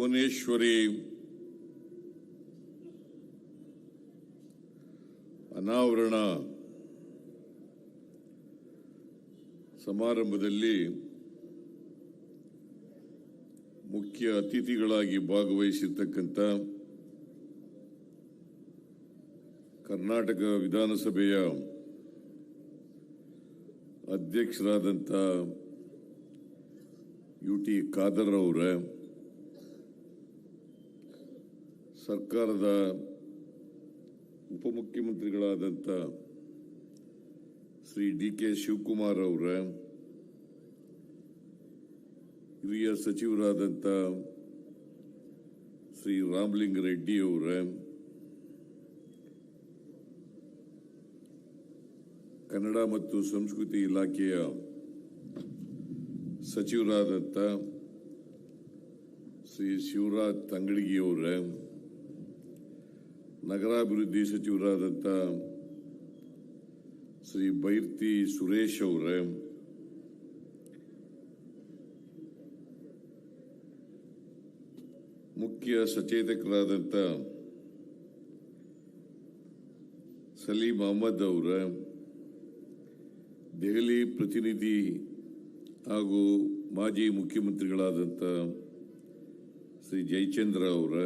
ಭುವನೇಶ್ವರಿ ಅನಾವರಣ ಸಮಾರಂಭದಲ್ಲಿ ಮುಖ್ಯ ಅತಿಥಿಗಳಾಗಿ ಭಾಗವಹಿಸಿರ್ತಕ್ಕಂಥ ಕರ್ನಾಟಕ ವಿಧಾನಸಭೆಯ ಅಧ್ಯಕ್ಷರಾದಂಥ ಯುಟಿ ಖಾದರ್ ಅವರ, ಸರ್ಕಾರದ ಉಪಮುಖ್ಯಮಂತ್ರಿಗಳಾದಂಥ ಶ್ರೀ ಡಿ.ಕೆ. ಶಿವಕುಮಾರ್ ಅವರ, ಹಿರಿಯ ಸಚಿವರಾದಂಥ ಶ್ರೀ ರಾಮಲಿಂಗಾರೆಡ್ಡಿ ಅವರ, ಕನ್ನಡ ಮತ್ತು ಸಂಸ್ಕೃತಿ ಇಲಾಖೆಯ ಸಚಿವರಾದಂಥ ಶ್ರೀ ಶಿವರಾಜ್ ತಂಗಡಗಿಯವರ, ನಗರಾಭಿವೃದ್ಧಿ ಸಚಿವರಾದಂಥ ಶ್ರೀ ಬೈರ್ತಿ ಸುರೇಶ್ ಅವರ, ಮುಖ್ಯ ಸಚೇತಕರಾದಂಥ ಸಲೀಂ ಅಹಮದ್ ಅವರ, ದೆಹಲಿ ಪ್ರತಿನಿಧಿ ಹಾಗೂ ಮಾಜಿ ಮುಖ್ಯಮಂತ್ರಿಗಳಾದಂಥ ಶ್ರೀ ಜಯಚಂದ್ರ ಅವರ,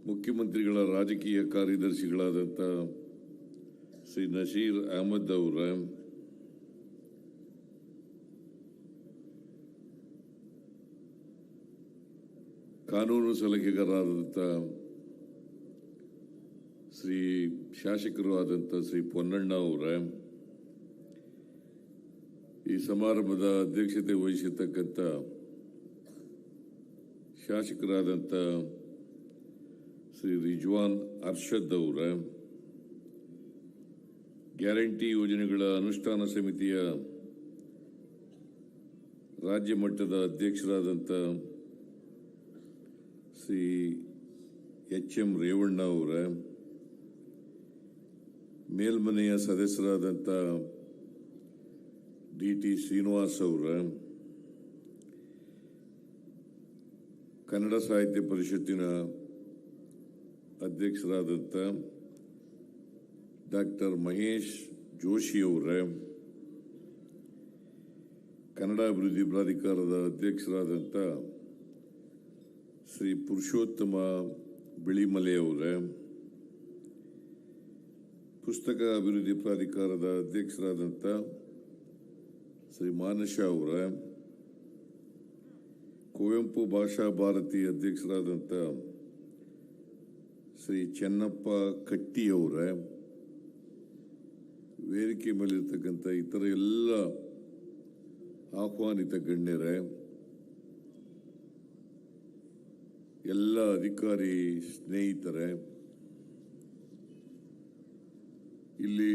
ಮುಖ್ಯಮಂತ್ರಿಗಳ ರಾಜಕೀಯ ಕಾರ್ಯದರ್ಶಿಗಳಾದಂಥ ಶ್ರೀ ನಸೀರ್ ಅಹಮದ್ ಅವರ, ಕಾನೂನು ಸಲಹೆಗಾರರಾದಂಥ ಶ್ರೀ ಶಾಸಕರು ಆದಂಥ ಶ್ರೀ ಪೊನ್ನಣ್ಣ ಅವರ, ಈ ಸಮಾರಂಭದ ಅಧ್ಯಕ್ಷತೆ ವಹಿಸಿರ್ತಕ್ಕಂಥ ಶಾಸಕರಾದಂಥ ಶ್ರೀ ರಿಜ್ವಾನ್ ಅರ್ಷದ್ ಅವರ, ಗ್ಯಾರಂಟಿ ಯೋಜನೆಗಳ ಅನುಷ್ಠಾನ ಸಮಿತಿಯ ರಾಜ್ಯ ಮಟ್ಟದ ಅಧ್ಯಕ್ಷರಾದಂಥ ಶ್ರೀ ಎಚ್.ಎಂ. ರೇವಣ್ಣ ಅವರ, ಮೇಲ್ಮನೆಯ ಸದಸ್ಯರಾದಂಥ ಡಿ.ಟಿ. ಶ್ರೀನಿವಾಸ್ ಅವರ, ಕನ್ನಡ ಸಾಹಿತ್ಯ ಪರಿಷತ್ತಿನ ಅಧ್ಯಕ್ಷರಾದಂಥ ಡಾಕ್ಟರ್ ಮಹೇಶ್ ಜೋಶಿ ಅವರ, ಕನ್ನಡ ಅಭಿವೃದ್ಧಿ ಪ್ರಾಧಿಕಾರದ ಅಧ್ಯಕ್ಷರಾದಂಥ ಶ್ರೀ ಪುರುಷೋತ್ತಮ ಬಿಳಿಮಲೆ ಅವರ, ಪುಸ್ತಕ ಅಭಿವೃದ್ಧಿ ಪ್ರಾಧಿಕಾರದ ಅಧ್ಯಕ್ಷರಾದಂಥ ಶ್ರೀ ಮಾನಶ ಅವರ, ಕುವೆಂಪು ಭಾಷಾ ಭಾರತಿ ಅಧ್ಯಕ್ಷರಾದಂಥ ಶ್ರೀ ಚೆನ್ನಪ್ಪ ಕಟ್ಟಿ ಅವರ, ವೇದಿಕೆ ಮೇಲಿರ್ತಕ್ಕಂಥ ಇತರ ಎಲ್ಲ ಆಹ್ವಾನಿತ ಗಣ್ಯರೇ, ಎಲ್ಲ ಅಧಿಕಾರಿ ಸ್ನೇಹಿತರೆ, ಇಲ್ಲಿ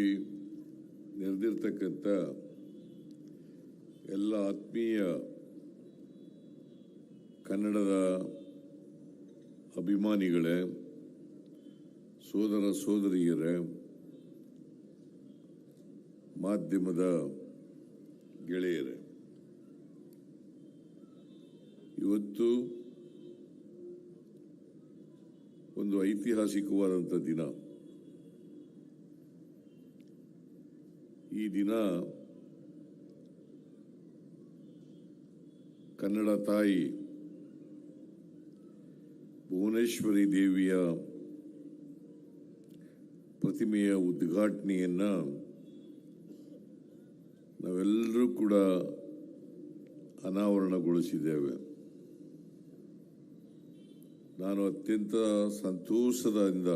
ನೆರೆದಿರ್ತಕ್ಕಂಥ ಎಲ್ಲ ಆತ್ಮೀಯ ಕನ್ನಡದ ಅಭಿಮಾನಿಗಳೇ, ಸೋದರ ಸೋದರಿಯರೇ, ಮಾಧ್ಯಮದ ಗೆಳೆಯರೇ, ಇವತ್ತು ಒಂದು ಐತಿಹಾಸಿಕವಾದಂಥ ದಿನ. ಈ ದಿನ ಕನ್ನಡ ತಾಯಿ ಭುವನೇಶ್ವರಿ ದೇವಿಯ ಪ್ರತಿಮೆಯ ಉದ್ಘಾಟನೆಯನ್ನ ನಾವೆಲ್ಲರೂ ಕೂಡ ಅನಾವರಣಗೊಳಿಸಿದ್ದೇವೆ. ನಾನು ಅತ್ಯಂತ ಸಂತೋಷದಿಂದ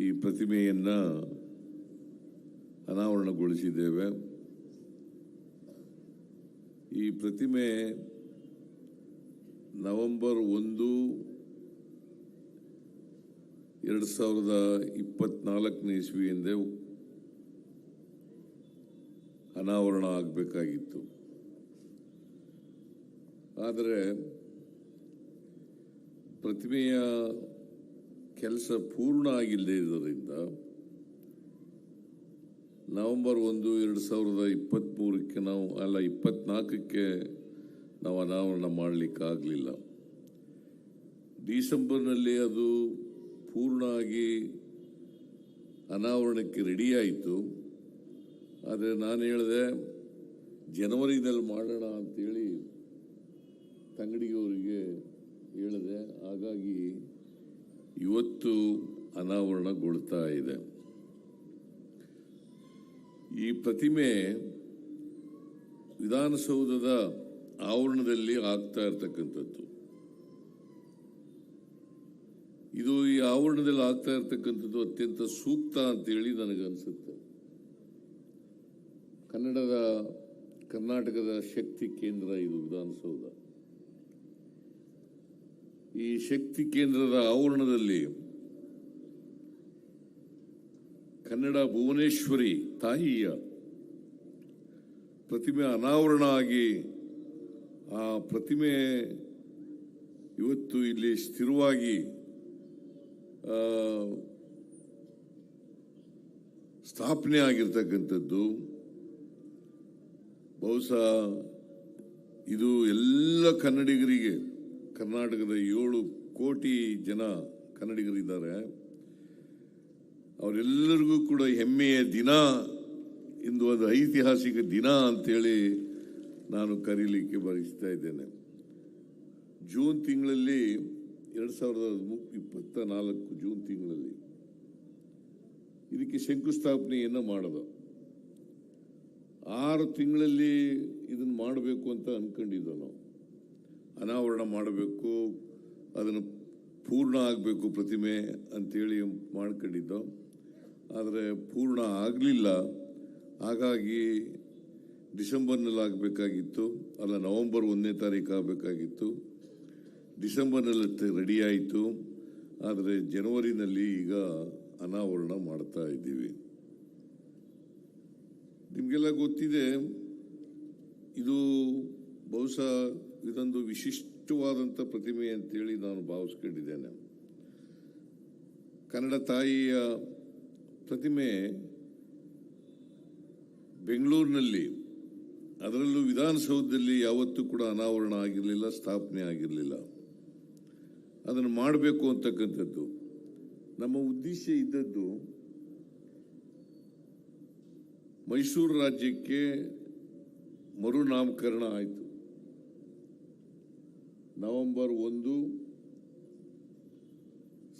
ಈ ಪ್ರತಿಮೆಯನ್ನ ಅನಾವರಣಗೊಳಿಸಿದ್ದೇವೆ. ಈ ಪ್ರತಿಮೆ ನವೆಂಬರ್ 1, 2024 ಇಸ್ವಿಯಿಂದ ಅನಾವರಣ ಆಗಬೇಕಾಗಿತ್ತು. ಆದರೆ ಪ್ರತಿಮೆಯ ಕೆಲಸ ಪೂರ್ಣ ಆಗಿಲ್ಲದೆ ಇರೋದ್ರಿಂದ ನವೆಂಬರ್ 1, 2023ಕ್ಕೆ ನಾವು 24ಕ್ಕೆ ನಾವು ಅನಾವರಣ ಮಾಡಲಿಕ್ಕಾಗಲಿಲ್ಲ. ಡಿಸೆಂಬರ್ನಲ್ಲಿ ಅದು ಪೂರ್ಣ ಆಗಿ ಅನಾವರಣಕ್ಕೆ ರೆಡಿ ಆಯಿತು. ಆದರೆ ನಾನು ಹೇಳಿದೆ ಜನವರಿದಲ್ಲಿ ಮಾಡೋಣ ಅಂತೇಳಿ ತಂಗಡಿಯವರಿಗೆ ಹೇಳಿದೆ. ಹಾಗಾಗಿ ಇವತ್ತು ಅನಾವರಣಗೊಳ್ತಾ ಇದೆ. ಈ ಪ್ರತಿಮೆ ವಿಧಾನಸೌಧದ ಆವರಣದಲ್ಲಿ ಆಗ್ತಾ ಇರ್ತಕ್ಕಂಥದ್ದು. ಇದು ಈ ಆವರಣದಲ್ಲಿ ಆಗ್ತಾ ಇರ್ತಕ್ಕಂಥದ್ದು ಅತ್ಯಂತ ಸೂಕ್ತ ಅಂತೇಳಿ ನನಗನ್ಸುತ್ತೆ. ಕರ್ನಾಟಕದ ಶಕ್ತಿ ಕೇಂದ್ರ ಇದು ವಿಧಾನಸೌಧ. ಈ ಶಕ್ತಿ ಕೇಂದ್ರದ ಆವರಣದಲ್ಲಿ ಕನ್ನಡ ಭುವನೇಶ್ವರಿ ತಾಯಿಯ ಪ್ರತಿಮೆ ಅನಾವರಣ ಆಗಿ ಆ ಪ್ರತಿಮೆ ಇವತ್ತು ಇಲ್ಲಿ ಸ್ಥಿರವಾಗಿ ಸ್ಥಾಪನೆ ಆಗಿರ್ತಕ್ಕಂಥದ್ದು. ಬಹುಶಃ ಇದು ಎಲ್ಲ ಕನ್ನಡಿಗರಿಗೆ, ಕರ್ನಾಟಕದ 7 ಕೋಟಿ ಜನ ಕನ್ನಡಿಗರಿದ್ದಾರೆ, ಅವರೆಲ್ಲರಿಗೂ ಕೂಡ ಹೆಮ್ಮೆಯ ದಿನ, ಇಂದು ಒಂದು ಐತಿಹಾಸಿಕ ದಿನ ಅಂತೇಳಿ ನಾನು ಕರೀಲಿಕ್ಕೆ ಬಯಸ್ತಾ ಇದ್ದೇನೆ. ಜೂನ್ ತಿಂಗಳಲ್ಲಿ 2024 ಜೂನ್ ತಿಂಗಳಲ್ಲಿ ಇದಕ್ಕೆ ಶಂಕುಸ್ಥಾಪನೆಯನ್ನು ಮಾಡೋದು. 6 ತಿಂಗಳಲ್ಲಿ ಇದನ್ನು ಮಾಡಬೇಕು ಅಂತ ಅನ್ಕೊಂಡಿದ್ದೋ ನಾವು. ಅನಾವರಣ ಮಾಡಬೇಕು, ಅದನ್ನು ಪೂರ್ಣ ಆಗಬೇಕು ಪ್ರತಿಮೆ ಅಂತೇಳಿ ಮಾಡ್ಕೊಂಡಿದ್ದೋ. ಆದರೆ ಪೂರ್ಣ ಆಗಲಿಲ್ಲ. ಹಾಗಾಗಿ ಡಿಸೆಂಬರ್ನಲ್ಲಿ ಆಗಬೇಕಾಗಿತ್ತು, ಅಲ್ಲ ನವೆಂಬರ್ 1ನೇ ತಾರೀಕು ಆಗಬೇಕಾಗಿತ್ತು. ಡಿಸೆಂಬರ್ನಲ್ಲಿ ರೆಡಿ ಆಯಿತು. ಆದರೆ ಜನವರಿನಲ್ಲಿ ಈಗ ಅನಾವರಣ ಮಾಡ್ತಾ ಇದ್ದೀವಿ. ನಿಮಗೆಲ್ಲ ಗೊತ್ತಿದೆ, ಇದು ಬಹುಶಃ ಇದೊಂದು ವಿಶಿಷ್ಟವಾದಂಥ ಪ್ರತಿಮೆ ಅಂತೇಳಿ ನಾನು ಭಾವಿಸ್ಕೊಂಡಿದ್ದೇನೆ. ಕನ್ನಡ ತಾಯಿಯ ಪ್ರತಿಮೆ ಬೆಂಗಳೂರಿನಲ್ಲಿ, ಅದರಲ್ಲೂ ವಿಧಾನಸೌಧದಲ್ಲಿ ಯಾವತ್ತೂ ಕೂಡ ಅನಾವರಣ ಆಗಿರಲಿಲ್ಲ, ಸ್ಥಾಪನೆ ಆಗಿರಲಿಲ್ಲ. ಅದನ್ನು ಮಾಡಬೇಕು ಅಂತಕ್ಕಂಥದ್ದು ನಮ್ಮ ಉದ್ದೇಶ ಇದ್ದದ್ದು. ಮೈಸೂರು ರಾಜ್ಯಕ್ಕೆ ಮರುನಾಮಕರಣ ಆಯಿತು. ನವೆಂಬರ್ 1,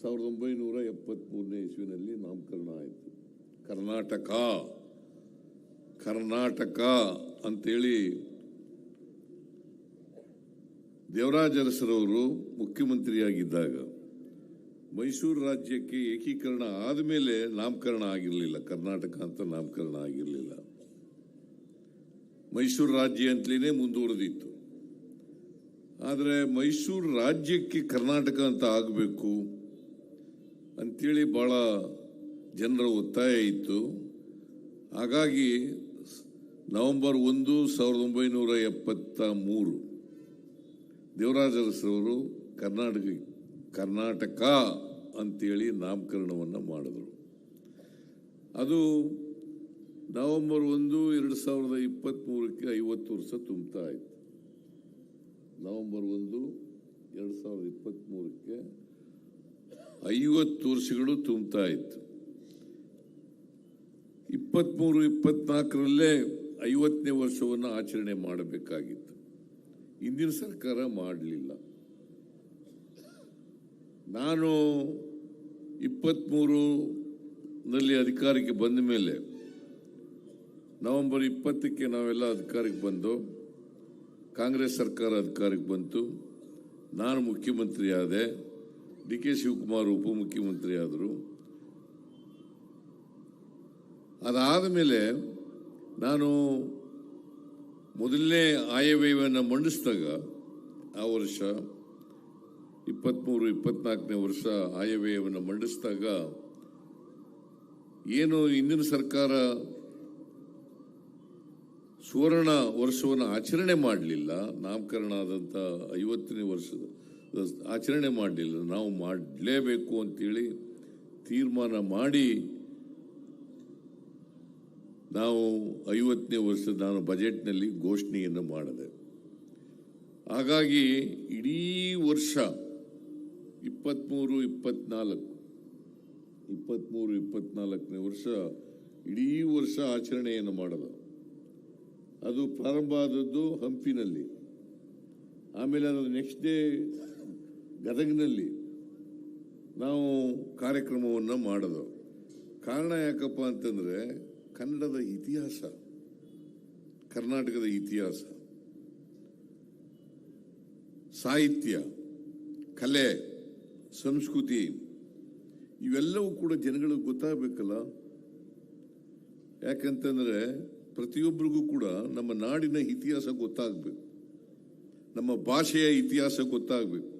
1973ನೇ ಇಸ್ವಿನಲ್ಲಿ ನಾಮಕರಣ ಆಯಿತು. ಕರ್ನಾಟಕ ಅಂತೇಳಿ ದೇವರಾಜ ಅರಸರವರು ಮುಖ್ಯಮಂತ್ರಿಯಾಗಿದ್ದಾಗ ಮೈಸೂರು ರಾಜ್ಯಕ್ಕೆ ಏಕೀಕರಣ ಆದಮೇಲೆ ನಾಮಕರಣ ಆಗಿರಲಿಲ್ಲ, ಕರ್ನಾಟಕ ಅಂತ ನಾಮಕರಣ ಆಗಿರಲಿಲ್ಲ. ಮೈಸೂರು ರಾಜ್ಯ ಅಂತಲೇ ಮುಂದುವರೆದಿತ್ತು. ಆದರೆ ಮೈಸೂರು ರಾಜ್ಯಕ್ಕೆ ಕರ್ನಾಟಕ ಅಂತ ಆಗಬೇಕು ಅಂತೇಳಿ ಭಾಳ ಜನರ ಒತ್ತಾಯ ಇತ್ತು. ಹಾಗಾಗಿ ನವೆಂಬರ್ 1, 1973 ದೇವರಾಜ ಅರಸರವರು ಕರ್ನಾಟಕ ಅಂತೇಳಿ ನಾಮಕರಣವನ್ನು ಮಾಡಿದರು. ಅದು ನವೆಂಬರ್ 1, 2023ಕ್ಕೆ 50 ವರ್ಷ ತುಂಬ್ತಾ ಇತ್ತು. ನವೆಂಬರ್ 1, 2023ಕ್ಕೆ 50 ವರ್ಷಗಳು ತುಂಬ್ತಾ ಇತ್ತು. 23-24ರಲ್ಲೇ 50ನೇ ವರ್ಷವನ್ನು ಆಚರಣೆ ಮಾಡಬೇಕಾಗಿತ್ತು. ಇಂದಿನ ಸರ್ಕಾರ ಮಾಡಲಿಲ್ಲ. ನಾನು 23ನಲ್ಲಿ ಅಧಿಕಾರಕ್ಕೆ ಬಂದ ಮೇಲೆ ನವೆಂಬರ್ 20ಕ್ಕೆ ನಾವೆಲ್ಲ ಅಧಿಕಾರಕ್ಕೆ ಬಂದು, ಕಾಂಗ್ರೆಸ್ ಸರ್ಕಾರ ಅಧಿಕಾರಕ್ಕೆ ಬಂತು. ನಾನು ಮುಖ್ಯಮಂತ್ರಿ ಆದೆ, ಡಿ.ಕೆ. ಶಿವಕುಮಾರ್ ಉಪಮುಖ್ಯಮಂತ್ರಿ ಆದರು. ಅದಾದ ಮೇಲೆ ನಾನು ಮೊದಲನೇ ಆಯವ್ಯಯವನ್ನು ಮಂಡಿಸಿದಾಗ, ಆ ವರ್ಷ 23-24ನೇ ವರ್ಷ ಆಯವ್ಯಯವನ್ನು ಮಂಡಿಸಿದಾಗ, ಏನು ಇಂದಿನ ಸರ್ಕಾರ ಸುವರ್ಣ ವರ್ಷವನ್ನು ಆಚರಣೆ ಮಾಡಲಿಲ್ಲ, ನಾಮಕರಣ ಆದಂಥ 50ನೇ ವರ್ಷದ ಆಚರಣೆ ಮಾಡಲಿಲ್ಲ, ನಾವು ಮಾಡಲೇಬೇಕು ಅಂತೇಳಿ ತೀರ್ಮಾನ ಮಾಡಿ ನಾವು 50ನೇ ವರ್ಷದ ನಾನು ಬಜೆಟ್ನಲ್ಲಿ ಘೋಷಣೆಯನ್ನು ಮಾಡಿದೆ. ಹಾಗಾಗಿ ಇಡೀ ವರ್ಷ 23-24ನೇ ವರ್ಷ ಇಡೀ ವರ್ಷ ಆಚರಣೆಯನ್ನು ಮಾಡೋದು. ಅದು ಪ್ರಾರಂಭ ಆದದ್ದು ಹಂಪಿನಲ್ಲಿ, ಆಮೇಲೆ ಅದು ನೆಕ್ಸ್ಟ್ ಡೇ ಗದಗಿನಲ್ಲಿ ನಾವು ಕಾರ್ಯಕ್ರಮವನ್ನು ಮಾಡೋದು. ಕಾರಣ ಯಾಕಪ್ಪ ಅಂತಂದರೆ ಕನ್ನಡದ ಇತಿಹಾಸ, ಕರ್ನಾಟಕದ ಇತಿಹಾಸ, ಸಾಹಿತ್ಯ, ಕಲೆ, ಸಂಸ್ಕೃತಿ ಇವೆಲ್ಲವೂ ಕೂಡ ಜನಗಳಿಗೆ ಗೊತ್ತಾಗಬೇಕಲ್ಲ. ಯಾಕಂತಂದರೆ ಪ್ರತಿಯೊಬ್ಬರಿಗೂ ಕೂಡ ನಮ್ಮ ನಾಡಿನ ಇತಿಹಾಸ ಗೊತ್ತಾಗಬೇಕು, ನಮ್ಮ ಭಾಷೆಯ ಇತಿಹಾಸ ಗೊತ್ತಾಗಬೇಕು,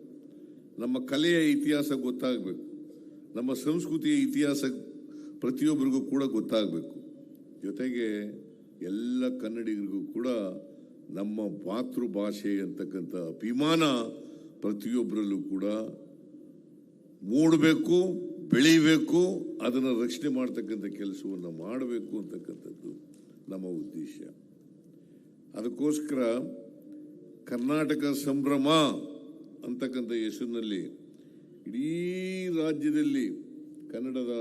ನಮ್ಮ ಕಲೆಯ ಇತಿಹಾಸ ಗೊತ್ತಾಗಬೇಕು, ನಮ್ಮ ಸಂಸ್ಕೃತಿಯ ಇತಿಹಾಸ ಪ್ರತಿಯೊಬ್ಬರಿಗೂ ಕೂಡ ಗೊತ್ತಾಗಬೇಕು. ಜೊತೆಗೆ ಎಲ್ಲ ಕನ್ನಡಿಗರಿಗೂ ಕೂಡ ನಮ್ಮ ಮಾತೃಭಾಷೆ ಅಂತಕ್ಕಂಥ ಅಭಿಮಾನ ಪ್ರತಿಯೊಬ್ಬರಲ್ಲೂ ಕೂಡ ಮೂಡಬೇಕು, ಬೆಳೀಬೇಕು, ಅದನ್ನು ರಕ್ಷಣೆ ಮಾಡ್ತಕ್ಕಂಥ ಕೆಲಸವನ್ನು ಮಾಡಬೇಕು ಅಂತಕ್ಕಂಥದ್ದು ನಮ್ಮ ಉದ್ದೇಶ. ಅದಕ್ಕೋಸ್ಕರ ಕರ್ನಾಟಕ ಸಂಭ್ರಮ ಅಂತಕ್ಕಂಥ ಹೆಸರಿನಲ್ಲಿ ಇಡೀ ರಾಜ್ಯದಲ್ಲಿ ಕನ್ನಡದ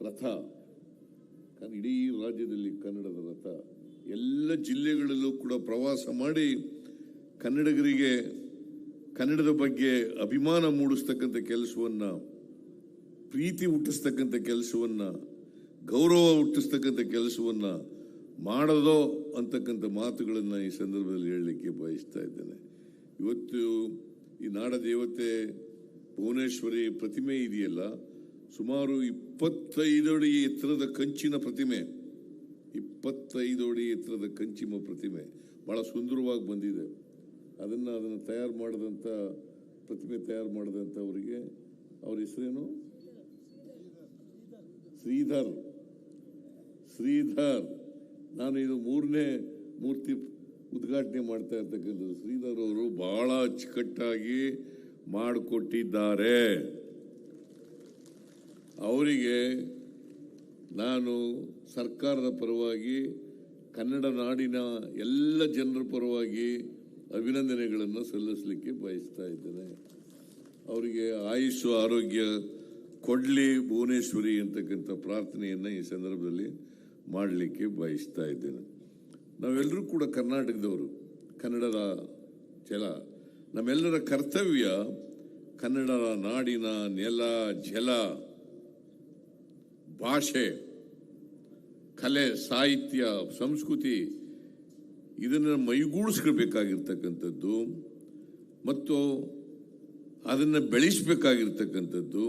ರಥ, ಇಡೀ ರಾಜ್ಯದಲ್ಲಿ ಕನ್ನಡದ ರಥ, ಎಲ್ಲ ಜಿಲ್ಲೆಗಳಲ್ಲೂ ಕೂಡ ಪ್ರವಾಸ ಮಾಡಿ ಕನ್ನಡಿಗರಿಗೆ ಕನ್ನಡದ ಬಗ್ಗೆ ಅಭಿಮಾನ ಮೂಡಿಸ್ತಕ್ಕಂಥ ಕೆಲಸವನ್ನು, ಪ್ರೀತಿ ಹುಟ್ಟಿಸ್ತಕ್ಕಂಥ ಕೆಲಸವನ್ನು, ಗೌರವ ಹುಟ್ಟಿಸ್ತಕ್ಕಂಥ ಕೆಲಸವನ್ನು ಮಾಡೋದೋ ಅಂತಕ್ಕಂಥ ಮಾತುಗಳನ್ನು ಈ ಸಂದರ್ಭದಲ್ಲಿ ಹೇಳಲಿಕ್ಕೆ ಬಯಸ್ತಾ ಇದ್ದೇನೆ. ಇವತ್ತು ಈ ನಾಡ ದೇವತೆ ಭುವನೇಶ್ವರಿ ಪ್ರತಿಮೆ ಇದೆಯಲ್ಲ, ಸುಮಾರು 25 ಅಡಿ ಎತ್ತರದ ಕಂಚಿನ ಪ್ರತಿಮೆ, 25 ಅಡಿ ಎತ್ತರದ ಕಂಚಿನ ಪ್ರತಿಮೆ ಬಹಳ ಸುಂದರವಾಗಿ ಬಂದಿದೆ. ಅದನ್ನು ತಯಾರು ಮಾಡಿದಂಥ ಪ್ರತಿಮೆ ತಯಾರು ಮಾಡಿದಂಥವರಿಗೆ ಅವ್ರ ಹೆಸರೇನು? ಶ್ರೀಧರ್. ನಾನು ಇದು 3ನೇ ಮೂರ್ತಿ ಉದ್ಘಾಟನೆ ಮಾಡ್ತಾ ಇರ್ತಕ್ಕಂಥದ್ದು. ಶ್ರೀಧರ್ ಅವರು ಬಹಳ ಅಚ್ಚುಕಟ್ಟಾಗಿ ಮಾಡಿಕೊಟ್ಟಿದ್ದಾರೆ. ಅವರಿಗೆ ನಾನು ಸರ್ಕಾರದ ಪರವಾಗಿ, ಕನ್ನಡ ನಾಡಿನ ಎಲ್ಲ ಜನರ ಪರವಾಗಿ ಅಭಿನಂದನೆಗಳನ್ನು ಸಲ್ಲಿಸಲಿಕ್ಕೆ ಬಯಸ್ತಾ ಇದ್ದೇನೆ. ಅವರಿಗೆ ಆಯುಷ್ಯ ಆರೋಗ್ಯ ಕೊಡಲಿ ಭುವನೇಶ್ವರಿ ಅಂತಕ್ಕಂಥ ಪ್ರಾರ್ಥನೆಯನ್ನು ಈ ಸಂದರ್ಭದಲ್ಲಿ ಮಾಡಲಿಕ್ಕೆ ಬಯಸ್ತಾ ಇದ್ದೇನೆ. ನಾವೆಲ್ಲರೂ ಕೂಡ ಕರ್ನಾಟಕದವರು, ಕನ್ನಡದ ಜಲ, ನಮ್ಮೆಲ್ಲರ ಕರ್ತವ್ಯ ಕನ್ನಡ ನಾಡಿನ ನೆಲ, ಜಲ, ಭಾಷೆ, ಕಲೆ, ಸಾಹಿತ್ಯ, ಸಂಸ್ಕೃತಿ ಇದನ್ನು ಮೈಗೂಡಿಸ್ಕೊಳ್ಬೇಕಾಗಿರ್ತಕ್ಕಂಥದ್ದು ಮತ್ತು ಅದನ್ನು ಬೆಳೆಸಬೇಕಾಗಿರ್ತಕ್ಕಂಥದ್ದು,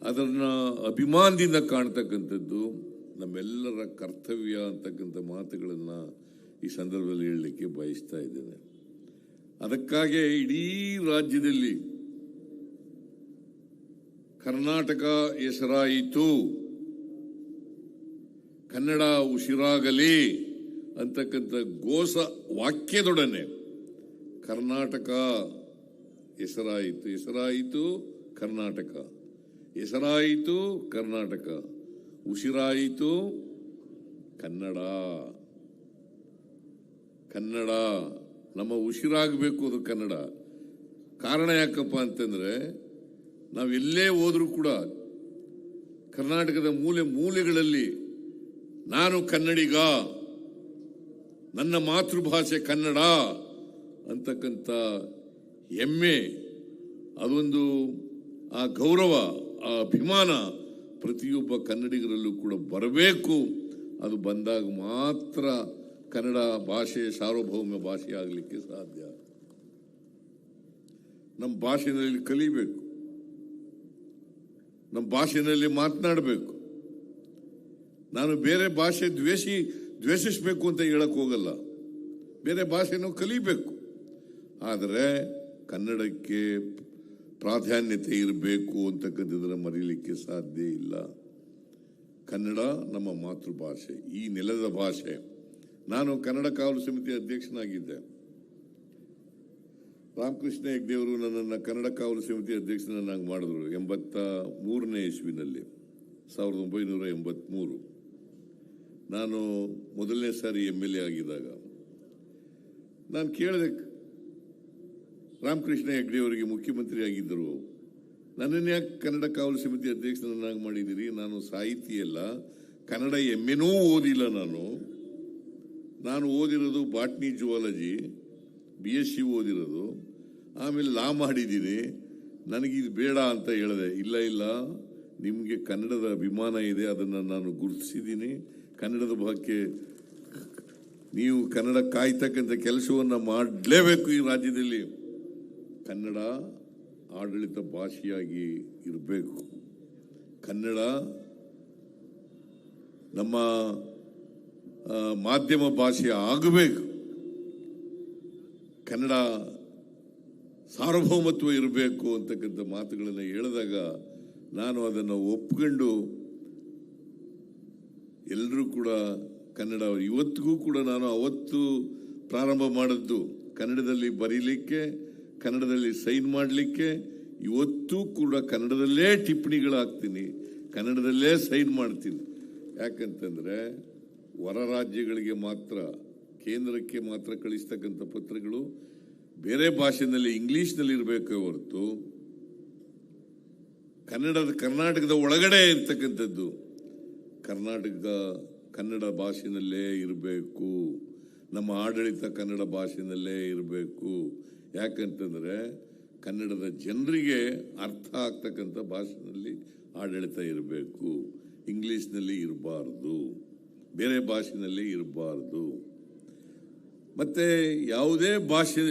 ಅದನ್ನು ಅಭಿಮಾನದಿಂದ ಕಾಣ್ತಕ್ಕಂಥದ್ದು ನಮ್ಮೆಲ್ಲರ ಕರ್ತವ್ಯ ಅಂತಕ್ಕಂಥ ಮಾತುಗಳನ್ನು ಈ ಸಂದರ್ಭದಲ್ಲಿ ಹೇಳಲಿಕ್ಕೆ ಬಯಸ್ತಾ ಇದ್ದೇನೆ. ಅದಕ್ಕಾಗಿ ಇಡೀ ರಾಜ್ಯದಲ್ಲಿ ಕರ್ನಾಟಕ ಹೆಸರಾಯಿತು, ಕನ್ನಡ ಉಸಿರಾಗಲಿ ಅಂತಕ್ಕಂಥ ಘೋಷ ವಾಕ್ಯದೊಡನೆ ಕರ್ನಾಟಕ ಹೆಸರಾಯಿತು ಕರ್ನಾಟಕ, ಹೆಸರಾಯಿತು ಕರ್ನಾಟಕ, ಉಸಿರಾಯಿತು ಕನ್ನಡ. ಕನ್ನಡ ನಮ್ಮ ಉಸಿರಾಗಬೇಕು, ಅದು ಕನ್ನಡ. ಕಾರಣ ಯಾಕಪ್ಪ ಅಂತಂದ್ರೆ ನಾವೆಲ್ಲೇ ಹೋದ್ರೂ ಕೂಡ ಕರ್ನಾಟಕದ ಮೂಲೆ ಮೂಲೆಗಳಲ್ಲಿ ನಾನು ಕನ್ನಡಿಗ, ನನ್ನ ಮಾತೃಭಾಷೆ ಕನ್ನಡ ಅಂತಕ್ಕಂಥ ಹೆಮ್ಮೆ, ಅದೊಂದು ಆ ಗೌರವ, ಆ ಅಭಿಮಾನ ಪ್ರತಿಯೊಬ್ಬ ಕನ್ನಡಿಗರಲ್ಲೂ ಕೂಡ ಬರಬೇಕು. ಅದು ಬಂದಾಗ ಮಾತ್ರ ಕನ್ನಡ ಭಾಷೆ ಸಾರ್ವಭೌಮ ಭಾಷೆ ಆಗಲಿಕ್ಕೆ ಸಾಧ್ಯ. ನಮ್ಮ ಭಾಷೆಯಲ್ಲಿ ಕಲಿಬೇಕು, ನಮ್ಮ ಭಾಷೆಯಲ್ಲಿ ಮಾತನಾಡಬೇಕು. ನಾನು ಬೇರೆ ಭಾಷೆ ದ್ವೇಷಿಸಬೇಕು ಅಂತ ಹೇಳಕ್ ಹೋಗಲ್ಲ, ಬೇರೆ ಭಾಷೆನೂ ಕಲಿಬೇಕು. ಆದರೆ ಕನ್ನಡಕ್ಕೆ ಪ್ರಾಧಾನ್ಯತೆ ಇರಬೇಕು ಅಂತಕ್ಕಂಥದ್ದನ್ನು ಮರೀಲಿಕ್ಕೆ ಸಾಧ್ಯ ಇಲ್ಲ. ಕನ್ನಡ ನಮ್ಮ ಮಾತೃಭಾಷೆ, ಈ ನೆಲದ ಭಾಷೆ. ನಾನು ಕನ್ನಡ ಕಾವಲು ಸಮಿತಿ ಅಧ್ಯಕ್ಷನಾಗಿದ್ದೆ. ರಾಮಕೃಷ್ಣ ಹೆಗ್ಡೆಯವರು ನನ್ನನ್ನು ಕನ್ನಡ ಕಾವಲು ಸಮಿತಿ ಅಧ್ಯಕ್ಷನನ್ನಾಗಿ ಮಾಡಿದ್ರು 83ನೇ ಇಸ್ವಿನಲ್ಲಿ, 1983. ನಾನು ಮೊದಲನೇ ಸಾರಿ MLA ಆಗಿದ್ದಾಗ ನಾನು ಕೇಳಿದೆ, ರಾಮಕೃಷ್ಣ ಹೆಗ್ಡೆ ಅವರಿಗೆ ಮುಖ್ಯಮಂತ್ರಿ ಆಗಿದ್ದರು, ನನ್ನನ್ನು ಯಾಕೆ ಕನ್ನಡ ಕಾವಲು ಸಮಿತಿ ಅಧ್ಯಕ್ಷರನ್ನಾಗಿ ಮಾಡಿದ್ದೀರಿ? ನಾನು ಸಾಹಿತಿ ಅಲ್ಲ, ಕನ್ನಡ MAನೂ ಓದಿಲ್ಲ. ನಾನು ಓದಿರೋದು ಬಾಟ್ನಿ ಜುವಾಲಜಿ, BSc ಓದಿರೋದು, ಆಮೇಲೆ ಲಾ ಮಾಡಿದ್ದೀನಿ, ನನಗಿದು ಬೇಡ ಅಂತ ಹೇಳಿದೆ. ಇಲ್ಲ, ನಿಮಗೆ ಕನ್ನಡದ ಅಭಿಮಾನ ಇದೆ, ಅದನ್ನು ನಾನು ಗುರುತಿಸಿದ್ದೀನಿ. ಕನ್ನಡದ ಬಗ್ಗೆ ನೀವು ಕನ್ನಡ ಕಾಯ್ತಕ್ಕಂಥ ಕೆಲಸವನ್ನು ಮಾಡಲೇಬೇಕು. ಈ ರಾಜ್ಯದಲ್ಲಿ ಕನ್ನಡ ಆಡಳಿತ ಭಾಷೆಯಾಗಿ ಇರಬೇಕು. ಕನ್ನಡ ನಮ್ಮ ಮಾಧ್ಯಮ ಭಾಷೆ ಆಗಬೇಕು. ಕನ್ನಡ ಸಾರ್ವಭೌಮತ್ವ ಇರಬೇಕು ಅಂತಕ್ಕಂಥ ಮಾತುಗಳನ್ನು ಹೇಳಿದಾಗ ನಾನು ಅದನ್ನು ಒಪ್ಕೊಂಡು ಎಲ್ಲರೂ ಕೂಡ ಕನ್ನಡ ಇವತ್ತಿಗೂ ಕೂಡ ನಾನು ಅವತ್ತು ಪ್ರಾರಂಭ ಮಾಡಿದ್ದು ಕನ್ನಡದಲ್ಲಿ ಬರೀಲಿಕ್ಕೆ, ಕನ್ನಡದಲ್ಲಿ ಸೈನ್ ಮಾಡಲಿಕ್ಕೆ. ಇವತ್ತೂ ಕೂಡ ಕನ್ನಡದಲ್ಲೇ ಟಿಪ್ಪಣಿಗಳಾಗ್ತೀನಿ, ಕನ್ನಡದಲ್ಲೇ ಸೈನ್ ಮಾಡ್ತೀನಿ. ಯಾಕಂತಂದರೆ ಹೊರ ರಾಜ್ಯಗಳಿಗೆ ಮಾತ್ರ, ಕೇಂದ್ರಕ್ಕೆ ಮಾತ್ರ ಕಳಿಸ್ತಕ್ಕಂಥ ಪತ್ರಗಳು ಬೇರೆ ಭಾಷೆಯಲ್ಲಿ ಇಂಗ್ಲೀಷ್ನಲ್ಲಿ ಇರಬೇಕೇ ಹೊರತು ಕರ್ನಾಟಕದ ಒಳಗಡೆ ಇರ್ತಕ್ಕಂಥದ್ದು ಕನ್ನಡ ಭಾಷೆಯಲ್ಲೇ ಇರಬೇಕು. ನಮ್ಮ ಆಡಳಿತ ಕನ್ನಡ ಭಾಷೆಯಲ್ಲೇ ಇರಬೇಕು. ಯಾಕಂತಂದರೆ ಕನ್ನಡದ ಜನರಿಗೆ ಅರ್ಥ ಆಗ್ತಕ್ಕಂಥ ಭಾಷೆಯಲ್ಲಿ ಆಡಳಿತ ಇರಬೇಕು. ಇಂಗ್ಲೀಷ್ನಲ್ಲಿ ಇರಬಾರ್ದು, ಬೇರೆ ಭಾಷೆಯಲ್ಲಿ ಇರಬಾರ್ದು. ಮತ್ತು ಯಾವುದೇ ಭಾಷೆ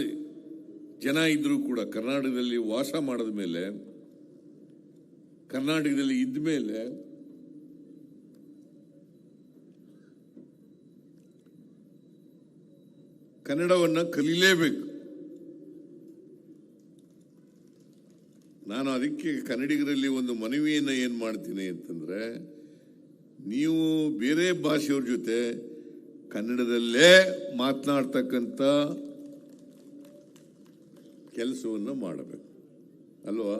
ಜನ ಇದ್ದರೂ ಕೂಡ ಕರ್ನಾಟಕದಲ್ಲಿ ವಾಸ ಮಾಡಿದ ಮೇಲೆ, ಕರ್ನಾಟಕದಲ್ಲಿ ಇದ್ದ ಮೇಲೆ ಕನ್ನಡವನ್ನು ಕಲೀಲೇಬೇಕು. ನಾನು ಅದಕ್ಕೆ ಕನ್ನಡಿಗರಲ್ಲಿ ಒಂದು ಮನವಿಯನ್ನು ಏನು ಮಾಡ್ತೀನಿ ಅಂತಂದರೆ, ನೀವು ಬೇರೆ ಭಾಷೆಯವ್ರ ಜೊತೆ ಕನ್ನಡದಲ್ಲೇ ಮಾತನಾಡ್ತಕ್ಕಂಥ ಕೆಲಸವನ್ನು ಮಾಡಬೇಕು ಅಲ್ವಾ?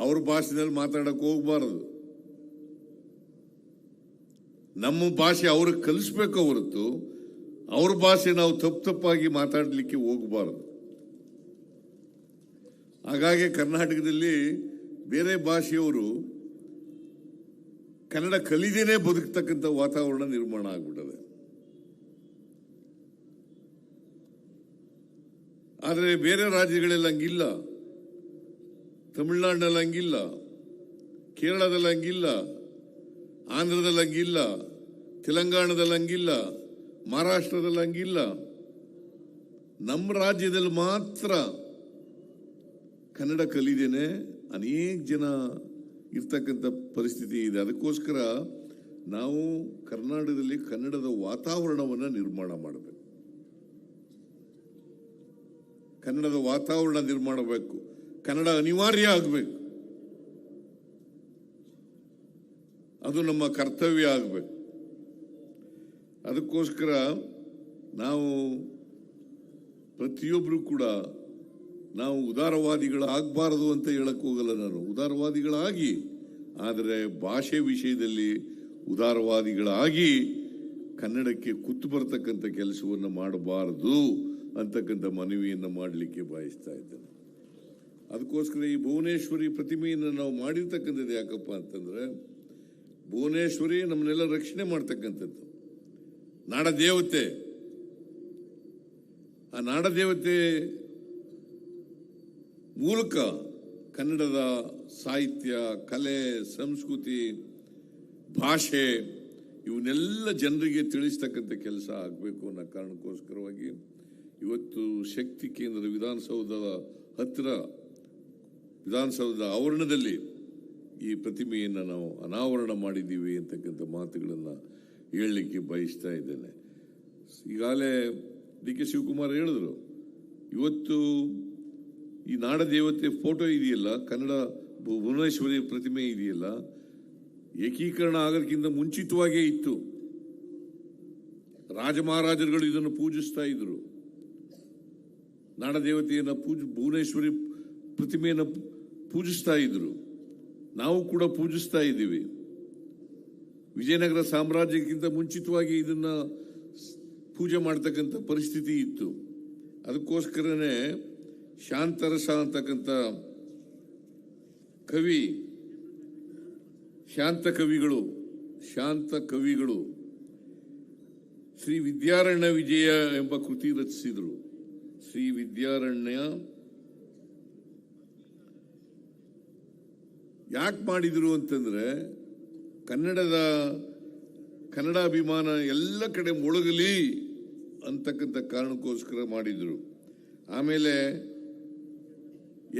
ಅವ್ರ ಭಾಷೆಯಲ್ಲಿ ಮಾತಾಡಕ್ಕೆ ಹೋಗ್ಬಾರದು. ನಮ್ಮ ಭಾಷೆ ಅವ್ರಿಗೆ ಕಲಿಸ್ಬೇಕು ಹೊರತು ಅವ್ರ ಭಾಷೆ ನಾವು ತಪ್ಪಾಗಿ ಮಾತಾಡಲಿಕ್ಕೆ ಹೋಗಬಾರದು. ಹಾಗಾಗಿ ಕರ್ನಾಟಕದಲ್ಲಿ ಬೇರೆ ಭಾಷೆಯವರು ಕನ್ನಡ ಕಲಿದೇನೆ ಬದುಕ್ತಕ್ಕಂಥ ವಾತಾವರಣ ನಿರ್ಮಾಣ ಆಗ್ಬಿಟ್ಟದೆ. ಆದರೆ ಬೇರೆ ರಾಜ್ಯಗಳಲ್ಲಿ ಹಂಗಿಲ್ಲ. ತಮಿಳುನಾಡಿನಲ್ಲಿ ಹಂಗಿಲ್ಲ, ಕೇರಳದಲ್ಲಿ ಹಂಗಿಲ್ಲ, ಆಂಧ್ರದಲ್ಲಿ ಹಂಗಿಲ್ಲ, ತೆಲಂಗಾಣದಲ್ಲಿ ಹಂಗಿಲ್ಲ, ಮಹಾರಾಷ್ಟ್ರದಲ್ಲಿ ಹಂಗಿಲ್ಲ. ನಮ್ಮ ರಾಜ್ಯದಲ್ಲಿ ಮಾತ್ರ ಕನ್ನಡ ಕಲಿದೇನೆ ಅನೇಕ ಜನ ಇರ್ತಕ್ಕಂಥ ಪರಿಸ್ಥಿತಿ ಇದೆ. ಅದಕ್ಕೋಸ್ಕರ ನಾವು ಕರ್ನಾಟಕದಲ್ಲಿ ಕನ್ನಡದ ವಾತಾವರಣವನ್ನು ನಿರ್ಮಾಣ ಮಾಡಬೇಕು. ಕನ್ನಡದ ವಾತಾವರಣ ನಿರ್ಮಾಣ ಮಾಡಬೇಕು. ಕನ್ನಡ ಅನಿವಾರ್ಯ ಆಗಬೇಕು. ಅದು ನಮ್ಮ ಕರ್ತವ್ಯ ಆಗಬೇಕು. ಅದಕ್ಕೋಸ್ಕರ ನಾವು ಪ್ರತಿಯೊಬ್ಬರು ಕೂಡ ನಾವು ಉದಾರವಾದಿಗಳಾಗಬಾರದು ಅಂತ ಹೇಳಕ್ಕೆ ಹೋಗಲ್ಲ. ನಾನು ಉದಾರವಾದಿಗಳಾಗಿ, ಆದರೆ ಭಾಷೆ ವಿಷಯದಲ್ಲಿ ಉದಾರವಾದಿಗಳಾಗಿ ಕನ್ನಡಕ್ಕೆ ಕುತ್ತು ಬರ್ತಕ್ಕಂಥ ಕೆಲಸವನ್ನು ಮಾಡಬಾರದು ಅಂತಕ್ಕಂಥ ಮನವಿಯನ್ನು ಮಾಡಲಿಕ್ಕೆ ಬಯಸ್ತಾ ಇದ್ದೇನೆ. ಅದಕ್ಕೋಸ್ಕರ ಈ ಭುವನೇಶ್ವರಿ ಪ್ರತಿಮೆಯನ್ನು ನಾವು ಮಾಡಿರ್ತಕ್ಕಂಥದ್ದು ಯಾಕಪ್ಪ ಅಂತಂದರೆ, ಭುವನೇಶ್ವರಿ ನಮ್ಮನ್ನೆಲ್ಲ ರಕ್ಷಣೆ ಮಾಡ್ತಕ್ಕಂಥದ್ದು ನಾಡದೇವತೆ. ಆ ನಾಡದೇವತೆ ಮೂಲಕ ಕನ್ನಡದ ಸಾಹಿತ್ಯ, ಕಲೆ, ಸಂಸ್ಕೃತಿ, ಭಾಷೆ ಇವನ್ನೆಲ್ಲ ಜನರಿಗೆ ತಿಳಿಸ್ತಕ್ಕಂಥ ಕೆಲಸ ಆಗಬೇಕು ಅನ್ನೋ ಕಾರಣಕ್ಕೋಸ್ಕರವಾಗಿ ಇವತ್ತು ಶಕ್ತಿ ಕೇಂದ್ರ ವಿಧಾನಸೌಧದ ಹತ್ತಿರ, ವಿಧಾನಸೌಧದ ಆವರಣದಲ್ಲಿ ಈ ಪ್ರತಿಮೆಯನ್ನು ನಾವು ಅನಾವರಣ ಮಾಡಿದ್ದೀವಿ ಅಂತಕ್ಕಂಥ ಮಾತುಗಳನ್ನು ಹೇಳಲಿಕ್ಕೆ ಬಯಸ್ತಾ ಇದ್ದೇನೆ. ಈಗಾಗಲೇ DK ಶಿವಕುಮಾರ್ ಹೇಳಿದ್ರು, ಇವತ್ತು ಈ ನಾಡದೇವತೆ ಫೋಟೋ ಇದೆಯಲ್ಲ, ಕನ್ನಡ ಭುವನೇಶ್ವರಿ ಪ್ರತಿಮೆ ಇದೆಯಲ್ಲ, ಏಕೀಕರಣ ಆಗೋದಕ್ಕಿಂತ ಮುಂಚಿತವಾಗೇ ಇತ್ತು. ರಾಜ ಮಹಾರಾಜರುಗಳು ಇದನ್ನು ಪೂಜಿಸ್ತಾ ಇದ್ರು. ನಾಡದೇವತೆಯನ್ನು ಭುವನೇಶ್ವರಿ ಪ್ರತಿಮೆಯನ್ನು ಪೂಜಿಸ್ತಾ ಇದ್ರು. ನಾವು ಕೂಡ ಪೂಜಿಸ್ತಾ ಇದ್ದೀವಿ. ವಿಜಯನಗರ ಸಾಮ್ರಾಜ್ಯಕ್ಕಿಂತ ಮುಂಚಿತವಾಗಿ ಇದನ್ನ ಪೂಜೆ ಮಾಡ್ತಕ್ಕಂಥ ಪರಿಸ್ಥಿತಿ ಇತ್ತು. ಅದಕ್ಕೋಸ್ಕರನೇ ಶಾಂತರಸ ಅಂತಕ್ಕಂಥ ಕವಿ, ಶಾಂತ ಕವಿಗಳು ಶ್ರೀ ವಿದ್ಯಾರಣ್ಯ ವಿಜಯ ಎಂಬ ಕೃತಿ ರಚಿಸಿದರು. ಶ್ರೀ ವಿದ್ಯಾರಣ್ಯ ಯಾಕೆ ಮಾಡಿದ್ರು ಅಂತಂದ್ರೆ ಕನ್ನಡಾಭಿಮಾನ ಎಲ್ಲ ಕಡೆ ಮೊಳಗಲಿ ಅಂತಕ್ಕಂಥ ಕಾರಣಕ್ಕೋಸ್ಕರ ಮಾಡಿದ್ರು. ಆಮೇಲೆ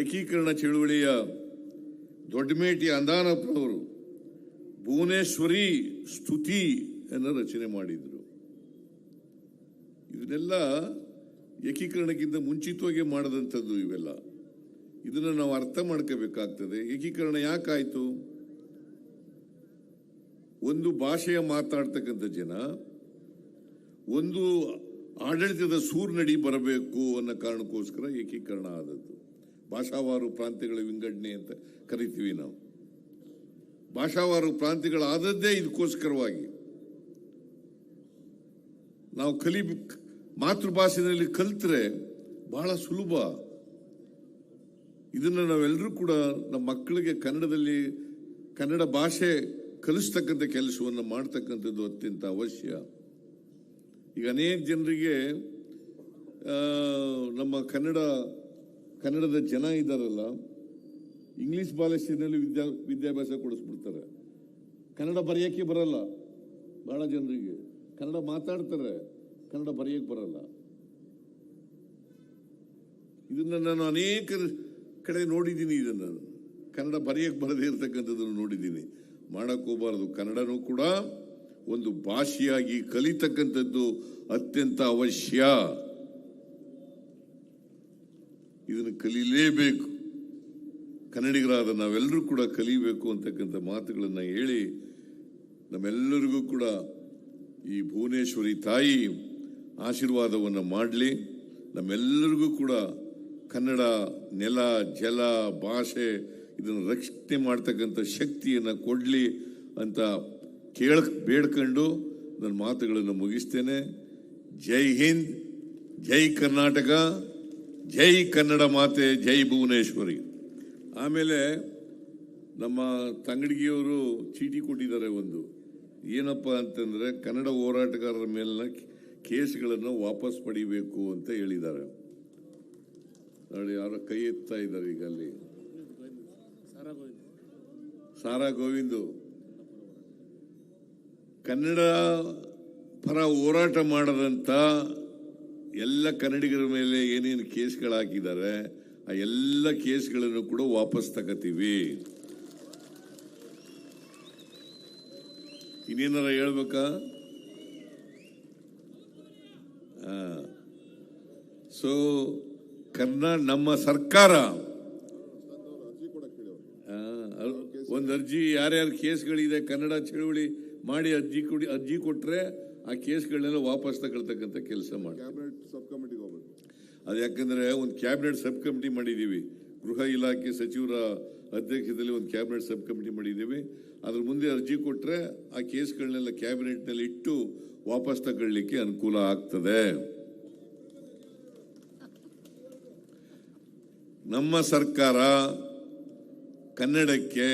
ಏಕೀಕರಣ ಚಳುವಳಿಯ ದೊಡ್ಡಮೇಟಿ ಅಂದಾನಪ್ಪನವರು ಭುವನೇಶ್ವರಿ ಸ್ತುತಿ ಅನ್ನು ರಚನೆ ಮಾಡಿದ್ರು. ಇದನ್ನೆಲ್ಲ ಏಕೀಕರಣಕ್ಕಿಂತ ಮುಂಚಿತವಾಗಿ ಮಾಡದಂಥದ್ದು ಇವೆಲ್ಲ. ಇದನ್ನು ನಾವು ಅರ್ಥ ಮಾಡ್ಕೋಬೇಕಾಗ್ತದೆ. ಏಕೀಕರಣ ಯಾಕಾಯ್ತು? ಒಂದು ಭಾಷೆಯ ಮಾತಾಡ್ತಕ್ಕಂಥ ಜನ ಒಂದು ಆಡಳಿತದ ಸೂರ್ನಡಿ ಬರಬೇಕು ಅನ್ನೋ ಕಾರಣಕ್ಕೋಸ್ಕರ ಏಕೀಕರಣ ಆದದ್ದು. ಭಾಷಾವಾರು ಪ್ರಾಂತ್ಯಗಳ ವಿಂಗಡಣೆ ಅಂತ ಕರಿತೀವಿ ನಾವು. ಭಾಷಾವಾರು ಪ್ರಾಂತ್ಯಗಳಾದದ್ದೇ ಇದಕ್ಕೋಸ್ಕರವಾಗಿ. ನಾವು ಮಾತೃಭಾಷೆಯಲ್ಲಿ ಕಲಿತ್ರೆ ಬಹಳ ಸುಲಭ. ಇದನ್ನು ನಾವೆಲ್ಲರೂ ಕೂಡ ನಮ್ಮ ಮಕ್ಕಳಿಗೆ ಕನ್ನಡ ಭಾಷೆ ಕಲಿಸ್ತಕ್ಕಂಥ ಕೆಲಸವನ್ನು ಮಾಡ್ತಕ್ಕಂಥದ್ದು ಅತ್ಯಂತ ಅವಶ್ಯ. ಈಗ ಅನೇಕ ಜನರಿಗೆ ನಮ್ಮ ಕನ್ನಡದ ಜನ ಇದ್ದಾರಲ್ಲ, ಇಂಗ್ಲಿಷ್ ಭಾಷೆಯಲ್ಲಿ ವಿದ್ಯಾಭ್ಯಾಸ ಕೊಡಿಸ್ಬಿಡ್ತಾರೆ. ಕನ್ನಡ ಬರೆಯೋಕ್ಕೆ ಬರಲ್ಲ ಬಹಳ ಜನರಿಗೆ. ಕನ್ನಡ ಮಾತಾಡ್ತಾರೆ, ಕನ್ನಡ ಬರೆಯೋಕ್ಕೆ ಬರಲ್ಲ. ಇದನ್ನ ನಾನು ಅನೇಕ ಕಡೆ ನೋಡಿದ್ದೀನಿ. ಇದನ್ನು ಕನ್ನಡ ಬರೆಯೋಕ್ಕೆ ಬರದೇ ಇರತಕ್ಕಂಥದ್ದನ್ನು ನೋಡಿದ್ದೀನಿ. ಮಾಡಕ್ಕೆ ಹೋಗಬಾರದು. ಕನ್ನಡನೂ ಕೂಡ ಒಂದು ಭಾಷೆಯಾಗಿ ಕಲಿತಕ್ಕಂಥದ್ದು ಅತ್ಯಂತ ಅವಶ್ಯ. ಇದನ್ನು ಕಲೀಲೇಬೇಕು. ಕನ್ನಡಿಗರಾದ ನಾವೆಲ್ಲರೂ ಕೂಡ ಕಲಿಬೇಕು ಅಂತಕ್ಕಂಥ ಮಾತುಗಳನ್ನು ಹೇಳಿ ನಮ್ಮೆಲ್ಲರಿಗೂ ಕೂಡ ಈ ಭುವನೇಶ್ವರಿ ತಾಯಿ ಆಶೀರ್ವಾದವನ್ನು ಮಾಡಲಿ. ನಮ್ಮೆಲ್ಲರಿಗೂ ಕೂಡ ಕನ್ನಡ ನೆಲ, ಜಲ, ಭಾಷೆ ಇದನ್ನು ರಕ್ಷಣೆ ಮಾಡ್ತಕ್ಕಂಥ ಶಕ್ತಿಯನ್ನು ಕೊಡಲಿ ಅಂತ ಬೇಡ್ಕೊಂಡು ನನ್ನ ಮಾತುಗಳನ್ನು ಮುಗಿಸ್ತೇನೆ. ಜೈ ಹಿಂದ್, ಜೈ ಕರ್ನಾಟಕ, ಜೈ ಕನ್ನಡ ಮಾತೆ, ಜೈ ಭುವನೇಶ್ವರಿ. ಆಮೇಲೆ ನಮ್ಮ ತಂಗಡಿಗೆಯವರು ಚೀಟಿ ಕೊಟ್ಟಿದ್ದಾರೆ ಒಂದು. ಏನಪ್ಪ ಅಂತಂದ್ರೆ ಕನ್ನಡ ಹೋರಾಟಗಾರರ ಮೇಲಿನ ಕೇಸ್ಗಳನ್ನು ವಾಪಸ್ ಪಡಿಬೇಕು ಅಂತ ಹೇಳಿದ್ದಾರೆ. ನೋಡಿ, ಯಾರೋ ಕೈ ಎತ್ತಾ ಇದ್ದಾರೆ ಈಗ ಅಲ್ಲಿ. ಸಾರಾ ಗೋವಿಂದು ಕನ್ನಡ ಪರ ಹೋರಾಟ ಮಾಡದಂತ ಎಲ್ಲ ಕನ್ನಡಿಗರ ಮೇಲೆ ಏನೇನು ಕೇಸ್ಗಳು ಹಾಕಿದ್ದಾರೆ ಆ ಎಲ್ಲ ಕೇಸ್ಗಳನ್ನು ಕೂಡ ವಾಪಸ್ ತಗೋತೀವಿ. ಇನ್ನೇನಾರ ಹೇಳ್ಬೇಕಾ? ಸೊ ನಮ್ಮ ಸರ್ಕಾರ ಒಂದು ಅರ್ಜಿ, ಯಾರ್ಯಾರು ಕೇಸ್ಗಳಿದೆ ಕನ್ನಡ ಚಳುವಳಿ ಮಾಡಿ ಅರ್ಜಿ ಕೊಟ್ರೆ ಆ ಕೇಸ್ಗಳನ್ನೆಲ್ಲ ವಾಪಸ್ ತಗೊಳ್ತಕ್ಕಂಥ ಕೆಲಸ ಮಾಡಿ. ಅದು ಯಾಕಂದ್ರೆ ಒಂದು ಕ್ಯಾಬಿನೆಟ್ ಸಬ್ ಕಮಿಟಿ ಮಾಡಿದ್ದೀವಿ. ಗೃಹ ಇಲಾಖೆ ಸಚಿವರ ಅಧ್ಯಕ್ಷತೆಯಲ್ಲಿ ಒಂದು ಕ್ಯಾಬಿನೆಟ್ ಸಬ್ ಕಮಿಟಿ ಮಾಡಿದ್ದೀವಿ. ಅದ್ರ ಮುಂದೆ ಅರ್ಜಿ ಕೊಟ್ರೆ ಆ ಕೇಸ್ಗಳನ್ನೆಲ್ಲ ಕ್ಯಾಬಿನೆಟ್ನಲ್ಲಿ ಇಟ್ಟು ವಾಪಸ್ ತಗೊಳ್ಳಿಕ್ಕೆ ಅನುಕೂಲ ಆಗ್ತದೆ. ನಮ್ಮ ಸರ್ಕಾರ ಕನ್ನಡಕ್ಕೆ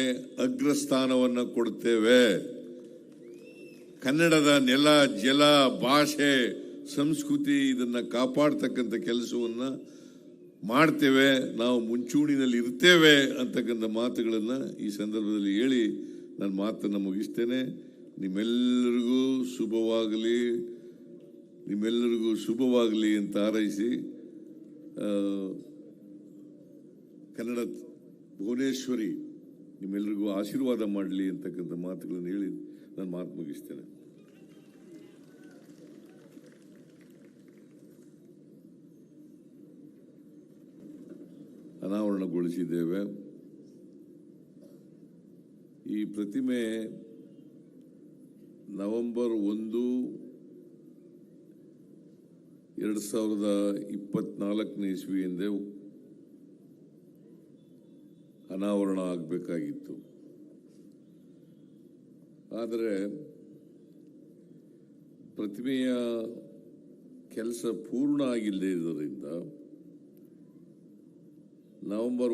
ಅಗ್ರಸ್ಥಾನವನ್ನು ಕೊಡ್ತೇವೆ. ಕನ್ನಡದ ನೆಲ, ಜಲ, ಭಾಷೆ, ಸಂಸ್ಕೃತಿ ಇದನ್ನ ಕಾಪಾಡ್ತಕ್ಕಂಥ ಕೆಲಸವನ್ನ ಮಾಡ್ತೇವೆ. ನಾವು ಮುಂಚೂಣಿನಲ್ಲಿ ಇರ್ತೇವೆ ಅಂತಕ್ಕಂಥ ಮಾತುಗಳನ್ನು ಈ ಸಂದರ್ಭದಲ್ಲಿ ಹೇಳಿ ನನ್ನ ಮಾತನ್ನು ಮುಗಿಸ್ತೇನೆ. ನಿಮ್ಮೆಲ್ಲರಿಗೂ ಶುಭವಾಗಲಿ ಅಂತ ಹಾರೈಸಿ ಕನ್ನಡ ಭುವನೇಶ್ವರಿ ನಿಮ್ಮೆಲ್ಲರಿಗೂ ಆಶೀರ್ವಾದ ಮಾಡಲಿ ಅಂತಕ್ಕಂಥ ಮಾತುಗಳನ್ನು ಹೇಳಿ ನಾನು ಮಾತು ಮುಗಿಸ್ತೇನೆ. ಅನಾವರಣಗೊಳಿಸಿದ್ದೇವೆ. ಈ ಪ್ರತಿಮೆ ನವೆಂಬರ್ 1, 2024 ಇಸ್ವಿಯಿಂದ ಅನಾವರಣ ಆಗಬೇಕಾಗಿತ್ತು. ಆದರೆ ಪ್ರತಿಮೆಯ ಕೆಲಸ ಪೂರ್ಣ ಆಗಿಲ್ಲದೆ ಇರೋದ್ರಿಂದ ನವೆಂಬರ್